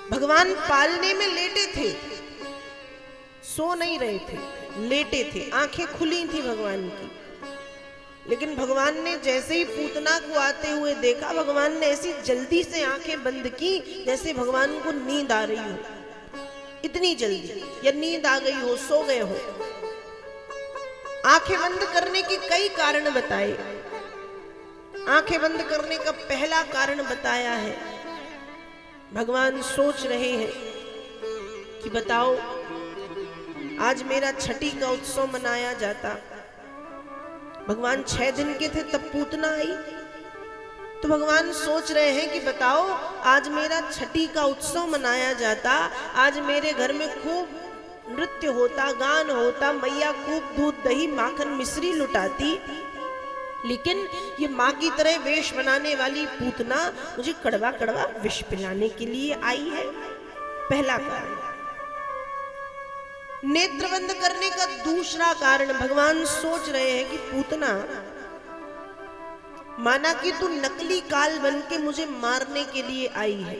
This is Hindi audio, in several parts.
भगवान पालने में लेटे थे, सो नहीं रहे थे, लेटे थे, आंखें खुली थी भगवान की। लेकिन भगवान ने जैसे ही पूतना को आते हुए देखा, भगवान ने ऐसी जल्दी से आंखें बंद की जैसे भगवान को नींद आ रही हो, इतनी जल्दी, या नींद आ गई हो, सो गए हो। आंखें बंद करने के कई कारण बताए। आंखें बंद करने का पहला कारण बताया है, भगवान सोच रहे हैं कि बताओ आज मेरा छठी का उत्सव मनाया जाता। भगवान 6 दिन के थे तब पूतना आई, तो भगवान सोच रहे हैं कि बताओ आज मेरा छठी का उत्सव मनाया जाता, आज मेरे घर में खूब नृत्य होता, गान होता, मैया खूब दूध दही माखन मिश्री लुटाती, लेकिन ये माँ की तरह वेश बनाने वाली पूतना मुझे कड़वा कड़वा विष पिलाने के लिए आई है। पहला कारण। नेत्र बंद करने का दूसरा कारण, भगवान सोच रहे हैं कि पूतना माना कि तू नकली काल बन के मुझे मारने के लिए आई है,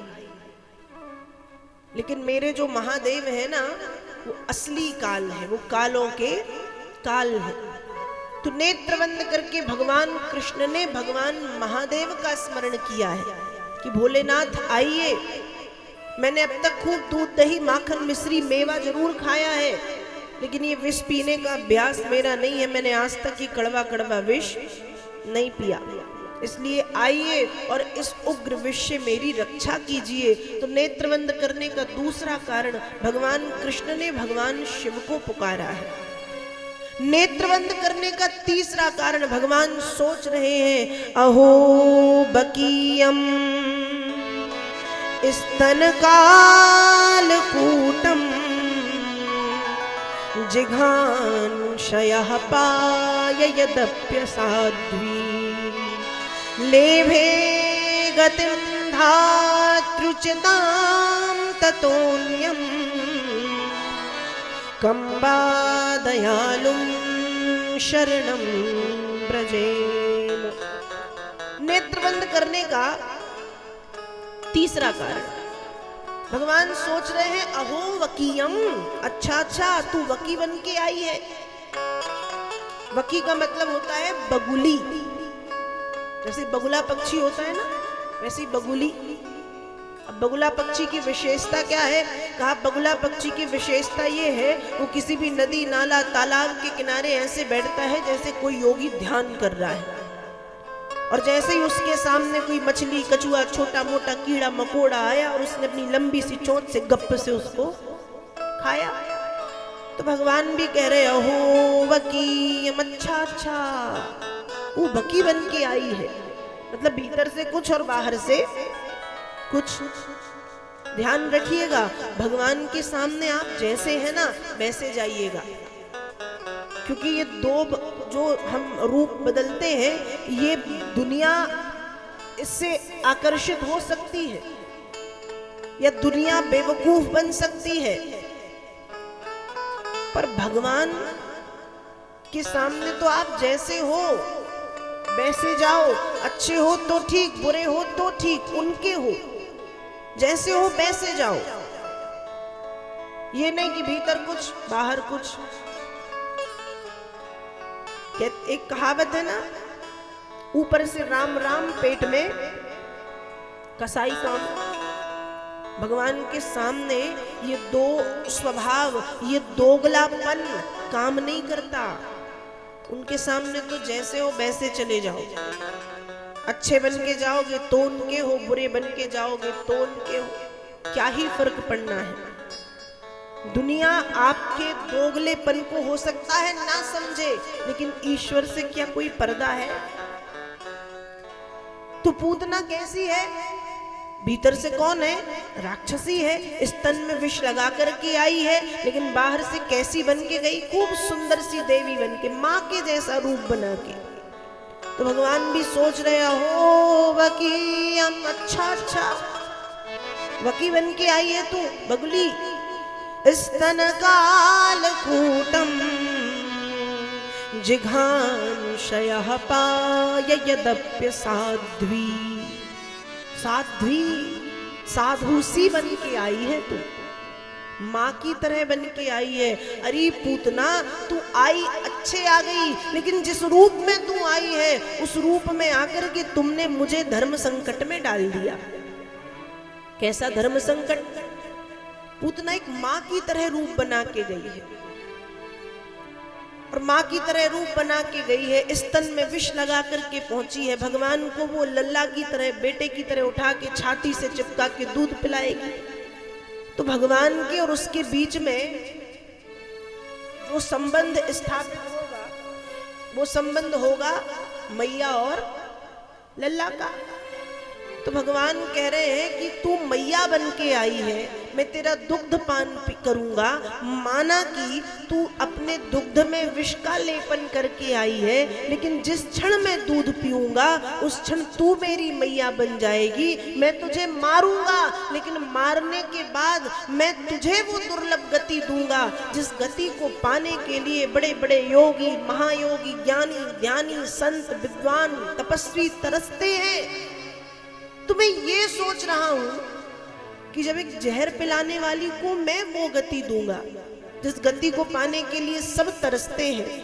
लेकिन मेरे जो महादेव है ना वो असली काल है, वो कालों के काल है। तो नेत्र बंद करके भगवान कृष्ण ने भगवान महादेव का स्मरण किया है कि भोलेनाथ आइए, मैंने अब तक खूब दूध दही माखन मिश्री मेवा जरूर खाया है, लेकिन ये विष पीने का अभ्यास मेरा नहीं है, मैंने आज तक ये कड़वा कड़वा विष नहीं पिया, इसलिए आइए और इस उग्र विष से मेरी रक्षा कीजिए। तो नेत्र बंद करने का दूसरा कारण, भगवान कृष्ण ने भगवान शिव को पुकारा है। नेत्र बंद करने का तीसरा कारण, भगवान सोच रहे हैं अहो बकीयम स्तन काल कूटम जिघांशयः पाययदप्य साध्वी लेभे गतिं धातृचितां ततोऽन्यं कंबा दयालुं शरणं ब्रजेम। नेत्र बंद करने का तीसरा कारण, भगवान सोच रहे हैं अहो वकीयम, अच्छा तू वकी बन के आई है। वकी का मतलब होता है बगुली, जैसे बगुला पक्षी होता है ना वैसी बगुली। अब बगुला पक्षी की विशेषता क्या है? कहा बगुला पक्षी की विशेषता ये है वो किसी भी नदी नाला तालाब के किनारे ऐसे बैठता है जैसे कोई योगी ध्यान कर रहा है, और जैसे ही उसके सामने कोई मछली कछुआ छोटा मोटा कीड़ा मकोड़ा आया और उसने अपनी लंबी सी चोंच से गप से उसको खाया। तो भगवान भी कह रहे हो वकी, अच्छा वो वकी बन के आई है, मतलब भीतर से कुछ और बाहर से कुछ। ध्यान रखिएगा, भगवान के सामने आप जैसे हैं ना वैसे जाइएगा, क्योंकि ये दो जो हम रूप बदलते हैं ये दुनिया इससे आकर्षित हो सकती है या दुनिया बेवकूफ बन सकती है, पर भगवान के सामने तो आप जैसे हो वैसे जाओ। अच्छे हो तो ठीक, बुरे हो तो ठीक, उनके हो, जैसे हो वैसे जाओ। ये नहीं कि भीतर कुछ बाहर कुछ। एक कहावत है ना, ऊपर से राम राम पेट में कसाई काम। भगवान के सामने ये दो स्वभाव, ये दोगलापन काम नहीं करता। उनके सामने तो जैसे हो वैसे चले जाओ। अच्छे बन के जाओगे तो उनके हो, बुरे बन के जाओगे तो उनके हो, क्या ही फर्क पड़ना है। दुनिया आपके दोगलेपन को हो सकता है ना समझे, लेकिन ईश्वर से क्या कोई पर्दा है? तो पूतना कैसी है? भीतर से कौन है? राक्षसी है, स्तन में विष लगा करके आई है, लेकिन बाहर से कैसी बन के गई? खूब सुंदर सी देवी बन के, माँ के जैसा रूप बना के। तो भगवान भी सोच रहे हो वकी, अच्छा वकी बन के आई है तू बगुली। स्तन काल कूटम जिघांशयः पाययदप्य साध्वी। साध्वी साधु सी बन के आई है तू, माँ की तरह बन के आई है। अरे पूतना, तू आई अच्छे आ गई, लेकिन जिस रूप में तू आई है उस रूप में आकर के तुमने मुझे धर्म संकट में डाल दिया। कैसा धर्म संकट? पूतना एक माँ की तरह रूप बना के गई है, और माँ की तरह रूप बना के गई है, स्तन में विष लगा करके पहुंची है। भगवान को वो लल्ला की तरह, बेटे की तरह उठा के छाती से चिपका के दूध पिलाएगी। तो भगवान के और उसके बीच में जो संबंध स्थापित होगा, वो संबंध होगा मैया और लल्ला का। तो भगवान कह रहे हैं कि तू मैया बन के आई है, मैं तेरा दुग्ध पान करूंगा। माना कि तू अपने दुग्ध में विष का लेपन करके आई है, लेकिन जिस क्षण मैं दूध पीऊंगा उस क्षण तू मेरी मैया बन जाएगी। मैं तुझे मारूंगा, लेकिन मारने के बाद मैं तुझे वो दुर्लभ गति दूंगा जिस गति को पाने के लिए बड़े बड़े योगी, महायोगी, ज्ञानी, ध्यानी, संत, विद्वान, तपस्वी तरसते हैं। तो मैं ये सोच रहा हूं कि जब एक जहर पिलाने वाली को मैं वो गति दूंगा जिस गति को पाने के लिए सब तरसते हैं,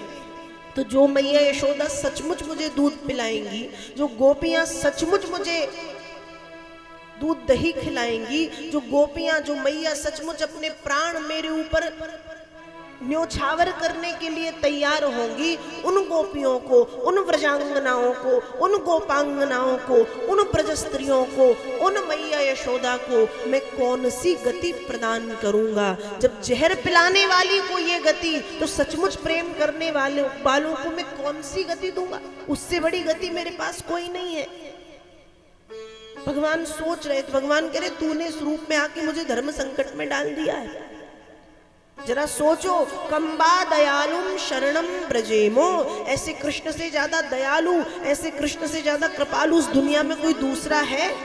तो जो मैया यशोदा सचमुच मुझे दूध पिलाएंगी, जो गोपियां सचमुच मुझे दूध दही खिलाएंगी, जो गोपियां, जो मैया सचमुच अपने प्राण मेरे ऊपर न्योछावर करने के लिए तैयार होंगी, उन गोपियों को, उन व्रजांगनाओं को, उन गोपांगनाओं को, उन ब्रज स्त्रियों को, उन मैया यशोदा को मैं कौन सी गति प्रदान करूंगा? जब जहर पिलाने वाली को ये गति, तो सचमुच प्रेम करने वालों को मैं कौन सी गति दूंगा? उससे बड़ी गति मेरे पास कोई नहीं है। भगवान सोच रहे थे, भगवान कह रहे तूने इस रूप में आके मुझे धर्म संकट में डाल दिया है। जरा सोचो, कंबा दयालुम शरणम ब्रजेमो, ऐसे कृष्ण से ज्यादा दयालु, ऐसे कृष्ण से ज्यादा कृपालु उस दुनिया में कोई दूसरा है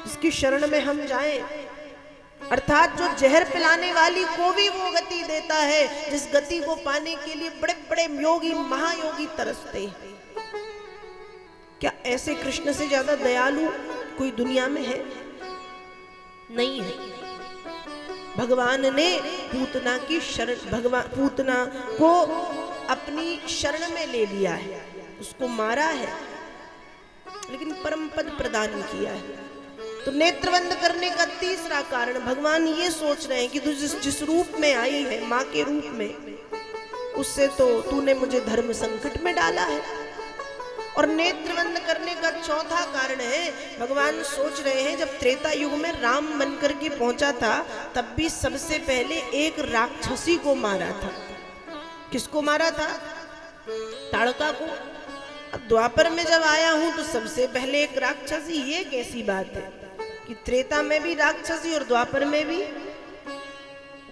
जिसकी शरण में हम जाएं? अर्थात जो जहर पिलाने वाली को भी वो गति देता है जिस गति को पाने के लिए बड़े बड़े योगी, महायोगी तरसते हैं। क्या ऐसे कृष्ण से ज्यादा दयालु कोई दुनिया में है? नहीं है। भगवान ने पूतना की शरण, पूतना को अपनी शरण में ले लिया है, उसको मारा है, लेकिन परम पद प्रदान किया है। तो नेत्रबंद करने का तीसरा कारण भगवान ये सोच रहे हैं कि तू जिस रूप में आई है, माँ के रूप में, उससे तो तूने मुझे धर्म संकट में डाला है। और नेत्रबंद करने का चौथा कारण है, भगवान सोच रहे हैं जब त्रेता युग में राम बनकर के पहुंचा था, तब भी सबसे पहले एक राक्षसी को मारा था। किसको मारा था? ताड़का को। अब द्वापर में जब आया हूं तो सबसे पहले एक राक्षसी, ये कैसी बात है कि त्रेता में भी राक्षसी और द्वापर में भी?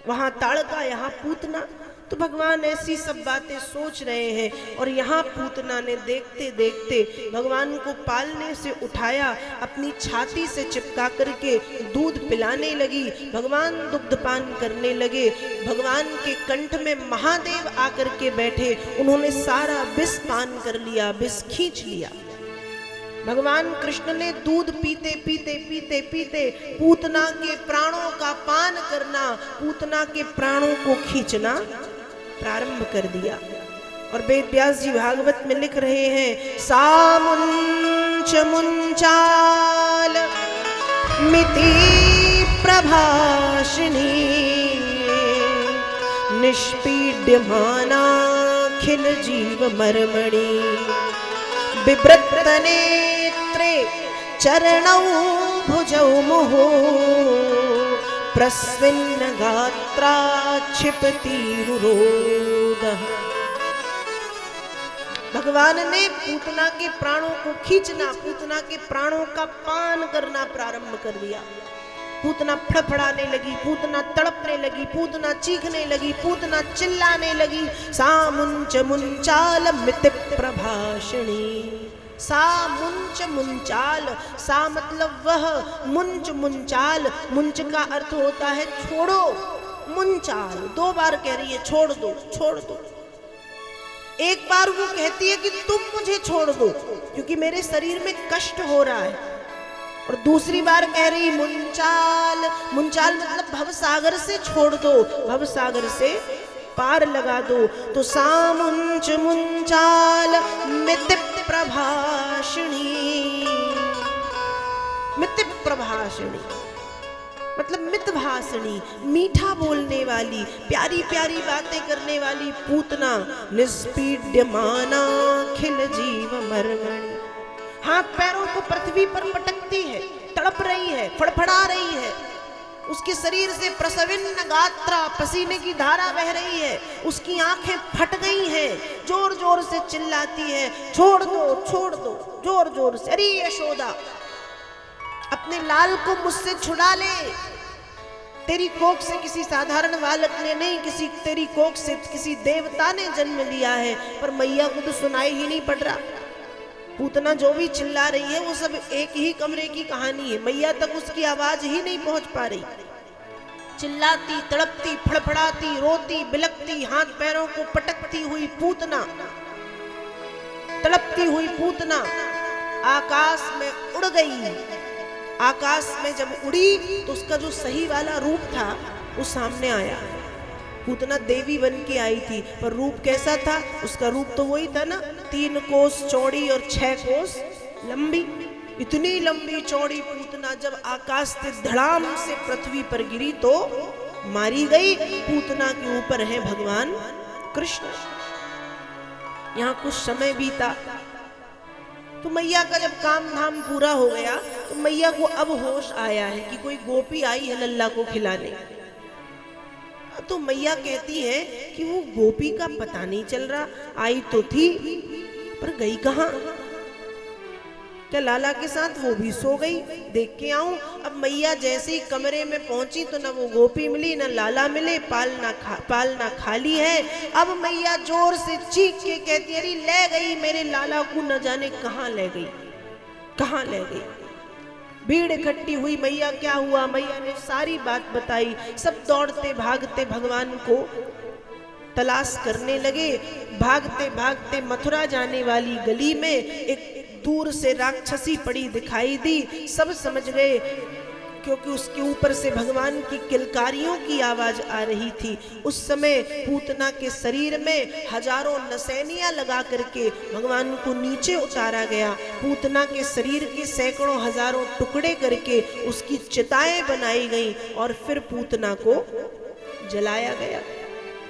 वहां ताड़का, यहाँ पूतना। तो भगवान ऐसी सब बातें सोच रहे हैं, और यहाँ पूतना ने देखते देखते भगवान को पालने से उठाया, अपनी छाती से चिपका करके दूध पिलाने लगी। भगवान दुग्धपान करने लगे। भगवान के कंठ में महादेव आकर के बैठे, उन्होंने सारा विष पान कर लिया, विष खींच लिया। भगवान कृष्ण ने दूध पीते पीते पीते पीते पूतना के प्राणों का पान करना, पूतना के प्राणों को खींचना प्रारंभ कर दिया। और वेद व्यास जी भागवत में लिख रहे हैं, सामुंच मुंचाल मिति प्रभाषिणी निष्पीड्यमानाखिल जीव मर्मणि बिभ्रत नेत्रे चरणौ भुजौ मुहुः प्रस्विन्न गात्रा क्षिपति रुरोदः। भगवान ने पूतना के प्राणों को खींचना, पूतना के प्राणों का पान करना प्रारंभ कर दिया। पूतना फड़फड़ाने लगी, पूतना तड़पने लगी, पूतना चीखने लगी, पूतना चिल्लाने लगी। सामुंच मुंचाल मिति प्रभाषिणी। सा मुंच मुंचाल, सा मतलब वह, मुंच मुंचाल, मुंच का अर्थ होता है छोड़ो, मुंचाल दो बार कह रही है छोड़ दो, छोड़ दो। एक बार वो कहती है कि तुम मुझे छोड़ दो क्योंकि मेरे शरीर में कष्ट हो रहा है, और दूसरी बार कह रही मुंचाल। मुंचाल मतलब भवसागर से छोड़ दो, भवसागर से पार लगा दो। तो सामुंच मुंचाल मित प्रभाषिणी, मित प्रभाषिणी मतलब मितभाषिणी, मीठा बोलने वाली, प्यारी प्यारी बातें करने वाली पूतना। निष्पीड्यमाना खिल जीव मर्मणि, हाथ पैरों को पृथ्वी पर पटकती है, तड़प रही है, फड़फड़ा रही है। उसके शरीर से प्रसविन्न गात्रा, पसीने की धारा बह रही है। उसकी आंखें फट गई हैं, जोर जोर से चिल्लाती है, छोड़ दो छोड़ दो, जोर जोर से। अरे यशोदा, अपने लाल को मुझसे छुड़ा ले। तेरी कोख से किसी साधारण बालक ने नहीं, तेरी कोख से किसी देवता ने जन्म लिया है। पर मैया को तो सुनाई ही नहीं पड़ रहा। पूतना जो भी चिल्ला रही है वो सब एक ही कमरे की कहानी है, मैया तक उसकी आवाज ही नहीं पहुंच पा रही। चिल्लाती, तड़पती, फड़फड़ाती, रोती, बिलकती, हाथ पैरों को पटकती हुई पूतना, तड़पती हुई पूतना आकाश में उड़ गई। आकाश में जब उड़ी तो उसका जो सही वाला रूप था वो सामने आया। पूतना देवी बन के आई थी, पर रूप कैसा था? उसका रूप तो वही था ना, 3 कोस चौड़ी और 6 कोस लंबी। इतनी लंबी चौड़ी पूतना जब आकाश से धड़ाम से पृथ्वी पर गिरी तो मारी गई। पूतना के ऊपर है भगवान कृष्ण। यहाँ कुछ समय बीता तो मैया का जब काम धाम पूरा हो गया तो मैया को अब होश आया है कि कोई गोपी आई है लल्ला को खिलाने। तो मैया कहती है कि वो गोपी का पता नहीं चल रहा, आई तो थी पर गई कहाँ? क्या लाला के साथ वो भी सो गई? देख के आऊं। अब मैया जैसे ही कमरे में पहुंची तो ना वो गोपी मिली, ना लाला मिले, पालना खाली है। अब मैया जोर से चीख के कहती है, अरे ले गई मेरे लाला को, न जाने कहाँ ले गई, कहाँ ले गई। भीड़ इकट्ठी हुई, मैया क्या हुआ? मैया ने सारी बात बताई। सब दौड़ते भागते भगवान को तलाश करने लगे। भागते भागते मथुरा जाने वाली गली में एक दूर से राक्षसी पड़ी दिखाई दी। सब समझ गए क्योंकि उसके ऊपर से भगवान की किलकारियों की आवाज आ रही थी। उस समय पूतना के शरीर में हजारों नसैनियां लगा करके भगवान को नीचे उतारा गया। पूतना के शरीर के सैकड़ों हजारों टुकड़े करके उसकी चिताएं बनाई गई और फिर पूतना को जलाया गया।